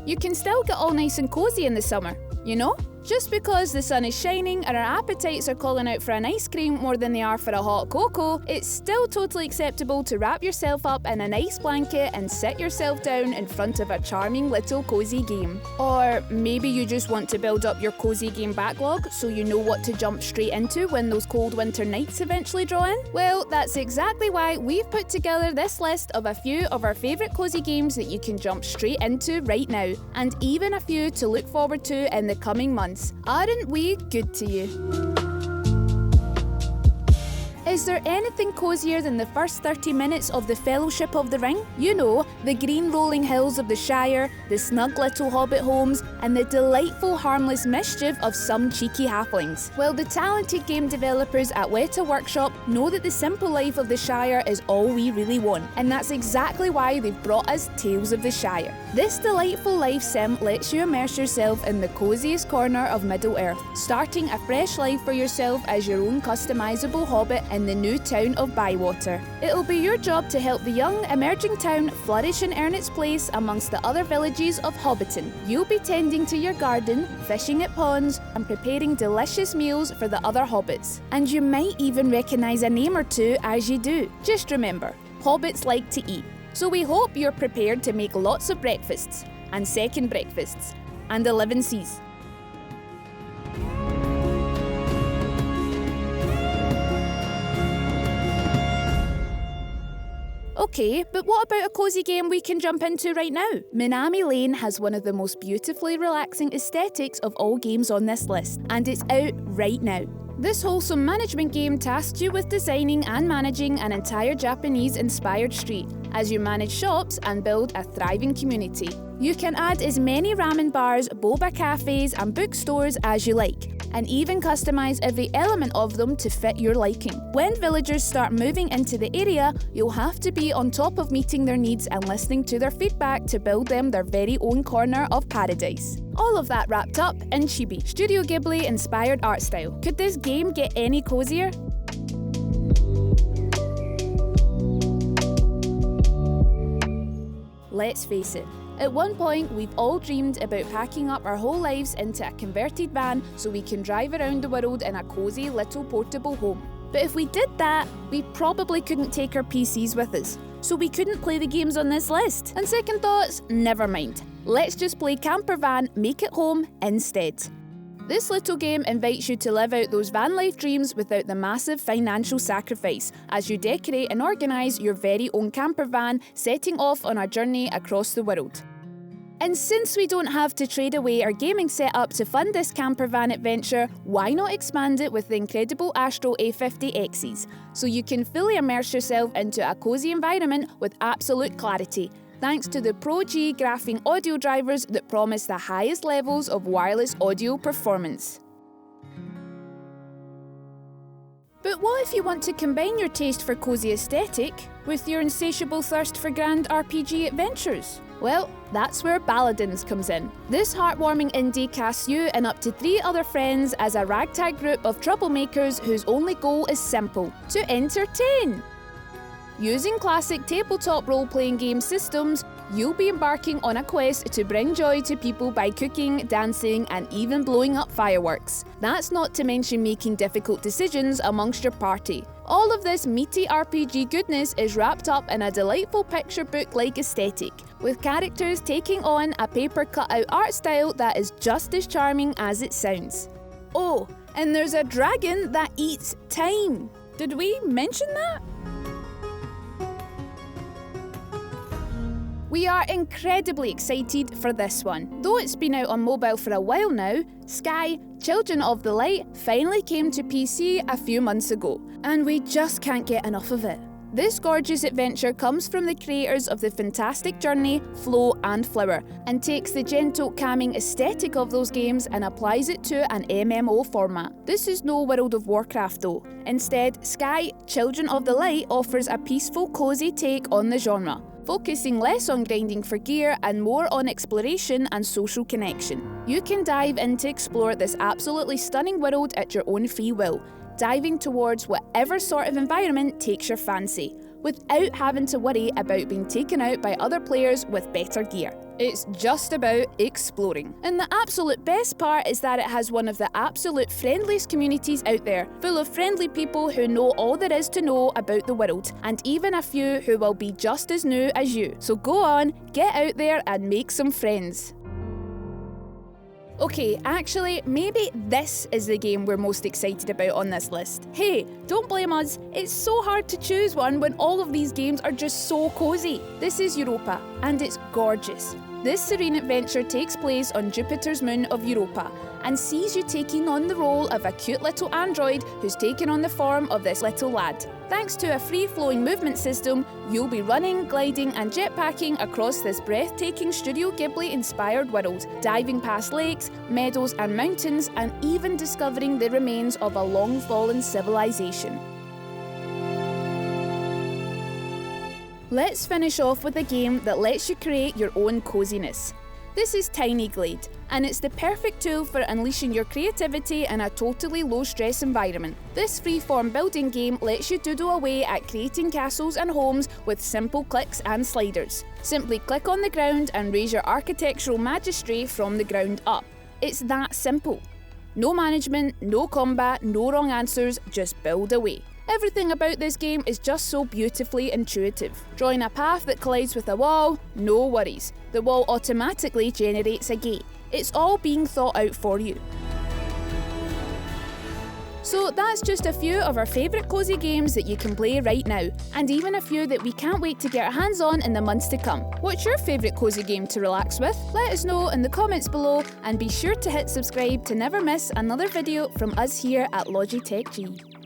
you can still get all nice and cozy in the summer, you know? Just because the sun is shining and our appetites are calling out for an ice cream more than they are for a hot cocoa, it's still totally acceptable to wrap yourself up in a nice blanket and sit yourself down in front of a charming little cozy game. Or maybe you just want to build up your cozy game backlog so you know what to jump straight into when those cold winter nights eventually draw in? Well, that's exactly why we've put together this list of a few of our favourite cozy games that you can jump straight into right now, and even a few to look forward to in the coming months. Aren't we good to you? Is there anything cozier than the first 30 minutes of the Fellowship of the Ring? You know, the green rolling hills of the Shire, the snug little hobbit homes, and the delightful harmless mischief of some cheeky halflings. Well, the talented game developers at Weta Workshop know that the simple life of the Shire is all we really want, and that's exactly why they've brought us Tales of the Shire. This delightful life sim lets you immerse yourself in the coziest corner of Middle-earth, starting a fresh life for yourself as your own customisable hobbit in the new town of Bywater. It'll be your job to help the young, emerging town flourish and earn its place amongst the other villages of Hobbiton. You'll be tending to your garden, fishing at ponds, and preparing delicious meals for the other hobbits. And you might even recognise a name or two as you do. Just remember, hobbits like to eat. So we hope you're prepared to make lots of breakfasts, and second breakfasts, and 11 C's. Okay, but what about a cozy game we can jump into right now? Minami Lane has one of the most beautifully relaxing aesthetics of all games on this list, and it's out right now. This wholesome management game tasks you with designing and managing an entire Japanese-inspired street, as you manage shops and build a thriving community. You can add as many ramen bars, boba cafes and bookstores as you like, and even customise every element of them to fit your liking. When villagers start moving into the area, you'll have to be on top of meeting their needs and listening to their feedback to build them their very own corner of paradise. All of that wrapped up in Chibi, Studio Ghibli-inspired art style. Could this game get any cozier? Let's face it, at one point we've all dreamed about packing up our whole lives into a converted van so we can drive around the world in a cosy little portable home. But if we did that, we probably couldn't take our PCs with us, so we couldn't play the games on this list. And second thoughts, never mind. Let's just play Camper Van Make It Home instead. This little game invites you to live out those van life dreams without the massive financial sacrifice as you decorate and organise your very own camper van, setting off on a journey across the world. And since we don't have to trade away our gaming setup to fund this camper van adventure, why not expand it with the incredible Astro A50Xs, so you can fully immerse yourself into a cosy environment with absolute clarity, thanks to the Pro G graphing audio drivers that promise the highest levels of wireless audio performance. But what if you want to combine your taste for cosy aesthetic with your insatiable thirst for grand RPG adventures? Well, that's where Baladins comes in. This heartwarming indie casts you and up to 3 other friends as a ragtag group of troublemakers whose only goal is simple: to entertain. Using classic tabletop role-playing game systems, you'll be embarking on a quest to bring joy to people by cooking, dancing, and even blowing up fireworks. That's not to mention making difficult decisions amongst your party. All of this meaty RPG goodness is wrapped up in a delightful picture book-like aesthetic, with characters taking on a paper cut-out art style that is just as charming as it sounds. Oh, and there's a dragon that eats time. Did we mention that? We are incredibly excited for this one. Though it's been out on mobile for a while now, Sky, Children of the Light finally came to PC a few months ago, and we just can't get enough of it. This gorgeous adventure comes from the creators of the fantastic Journey, Flow and Flower, and takes the gentle, calming aesthetic of those games and applies it to an MMO format. This is no World of Warcraft though. Instead, Sky, Children of the Light offers a peaceful, cosy take on the genre, focusing less on grinding for gear and more on exploration and social connection. You can dive in to explore this absolutely stunning world at your own free will, diving towards whatever sort of environment takes your fancy, without having to worry about being taken out by other players with better gear. It's just about exploring. And the absolute best part is that it has one of the absolute friendliest communities out there, full of friendly people who know all there is to know about the world, and even a few who will be just as new as you. So go on, get out there and make some friends. Okay, actually, maybe this is the game we're most excited about on this list. Hey, don't blame us, it's so hard to choose one when all of these games are just so cosy. This is Europa, and it's gorgeous. This serene adventure takes place on Jupiter's moon of Europa, and sees you taking on the role of a cute little android who's taken on the form of this little lad. Thanks to a free-flowing movement system, you'll be running, gliding and jetpacking across this breathtaking Studio Ghibli-inspired world, diving past lakes, meadows and mountains, and even discovering the remains of a long-fallen civilization. Let's finish off with a game that lets you create your own coziness. This is Tiny Glade, and it's the perfect tool for unleashing your creativity in a totally low-stress environment. This free-form building game lets you doodle away at creating castles and homes with simple clicks and sliders. Simply click on the ground and raise your architectural mastery from the ground up. It's that simple. No management, no combat, no wrong answers, just build away. Everything about this game is just so beautifully intuitive. Drawing a path that collides with a wall? No worries. The wall automatically generates a gate. It's all being thought out for you. So that's just a few of our favourite cosy games that you can play right now, and even a few that we can't wait to get our hands on in the months to come. What's your favourite cosy game to relax with? Let us know in the comments below, and be sure to hit subscribe to never miss another video from us here at Logitech G.